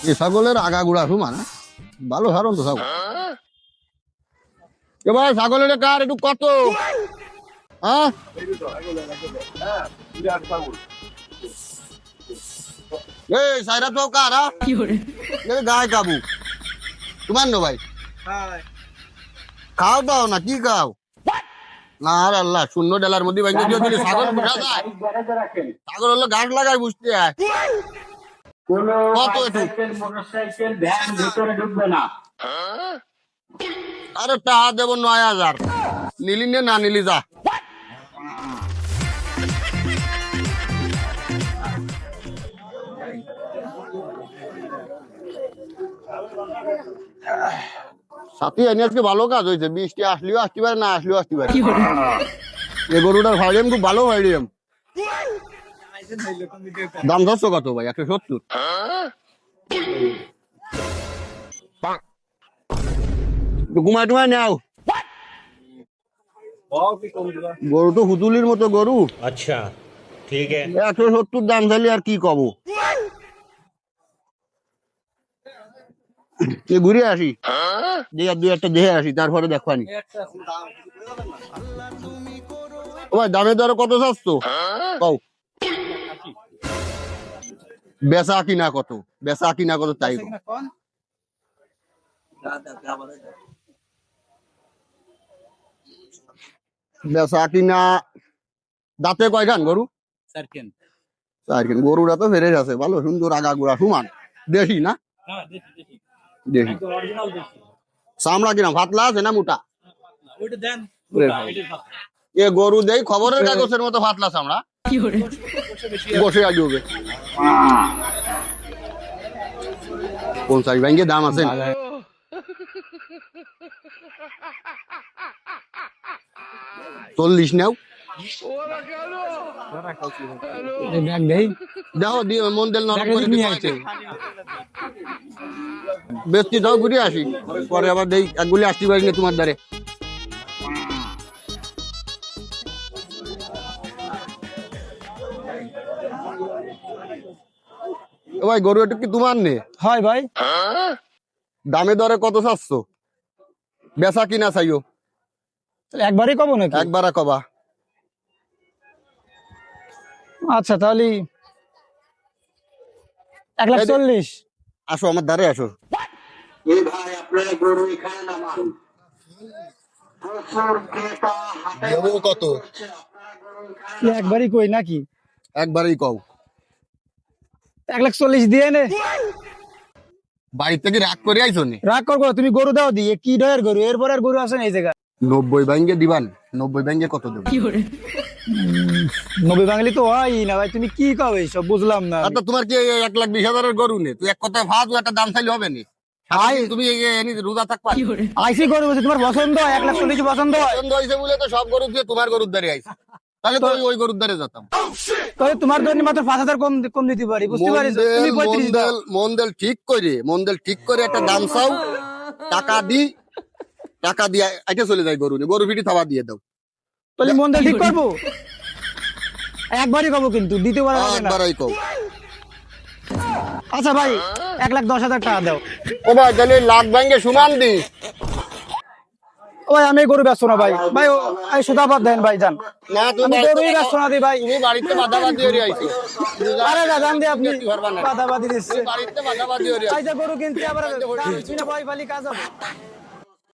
এ ছাগলের আগাগুড়া সমান ভালো সারন তো ছাগল। এবার ছাগলের কার একটু কত হ্যাঁ এই সাইরা তো কার গায়ে কাবু তোমার নো ভাই খাও দাও না কি খাও না আর আল্লাহ শূন্য ডেলার মধ্যে ভাই যদি ছাগল বুঝা যায় ছাগল হলো গাছ লাগায় বুঝতে হয় কত একটু আরে টাকা দেবো ৯,০০০ নিলি নে না নিলি যা সাথী এনে আজকে ভালো কাজ হয়েছে বৃষ্টি আসলেও আসতে পারে না আসলেও আসতে পারে এই গরুটার ভাইডিয়াম খুব ভালো ভাইডিয়াম দাম ধরছ কত ভাই ১৭০ ঘুমায় টুমায় নেও গরু তো হুতুলির মতো গরু अच्छा ठीक है ১৭০ দাম চাইলে আর কি কব ঘুরে আসি দুই একটা দেখে আসি তারপরে দেখবানি ও ভাই দামে দরে কত চাচ্ছ কও বেচা কিনা কত তাই বেচা কিনা দাঁতে কয়খান গরু চারখান গরুরা তো ফেরে আছে ভালো সুন্দর আগাগুড়া সমান দেশি না দেশি চামড়া কিনা ফাতলা আছে না মোটা এ গরু দেই খবরের কাগজের মতো ফাতলা চামড়া বসে আগে হবে কোন সাইজ ব্যাংকে দাম আছে চল্লিশ নাও দেখো মন দিল বেশি দাও ঘুরে আসি পরে আবার দেই একগুলি আসতে পারি না তোমার দ্বারে ভাই গরু একটু কি তোমার নে হয় ভাই দামে দরে কত চাচ্ছ বেচা কিনা চাইও একবারই কব নাকি একবারে কবা আচ্ছা তাহলে ১,৪০,০০০ আসো আমার দ্বারে আসো কত একবারই কই নাকি একবারেই কও ১,৪০,০০০ দিয়ে নে বাড়ি থেকে রাগ করে আইছো নি রাগ করবো তুমি গরু দাও দিয়ে কি ডয়ের গরু এরপর আর গরু আছে না এই জায়গা ৯০ ব্যাংকে দিবান ৯০ ব্যাংকে কত দেবো ৯০ বাঙালি তো হয় না ভাই তুমি কি কও এইসব বুঝলাম না আচ্ছা তোমার কি ১,২০,০০০ গরু নে তুই এক কথায় ভাত একটা দাম চাইলে হবে নি তুমি রোজা থাকবা আইসি গরু বলছি তোমার পছন্দ হয় ১,৪০,০০০ পছন্দ হয় পছন্দ হয়েছে বলে তো সব গরু দিয়ে তোমার গরুর দ্বারে আইছে তাহলে তো ওই গরুর দ্বারে যেতাম তাহলে তোমার জন্য মাত্র ৫,০০০ কম দিতে পারি বুঝতে পারিস তুমি ৩৫ দাও মন্ডল ঠিক করে একটা দাম চাও টাকা দিয়ে আইতে চলে যায় গরু ফিটি থাবা দিয়ে দাও তাহলে মন্দির ঠিক করবো একবারই কব কিন্তু দ্বিতীয়বার হবে না একবারই কও আচ্ছা ভাই ১,১০,০০০ টাকা দাও ও ভাই তাহলে লাখ ব্যাংকে সমান দি ও ভাই আমি গরু ব্যস্ত না ভাই ভাই এই সুতাপাত দেন ভাই যান না আমি গরুই ব্যস্ত না দি ভাই তুমি বাড়িতে বাদাবাদি হয়ে আইছো আরে না জান দি আপনি বাদাবাদি দিচ্ছে বাড়িতে বাদাবাদি হয়ে আইজা গরু কিনতে আবার ভাই ফালি কাজ হবে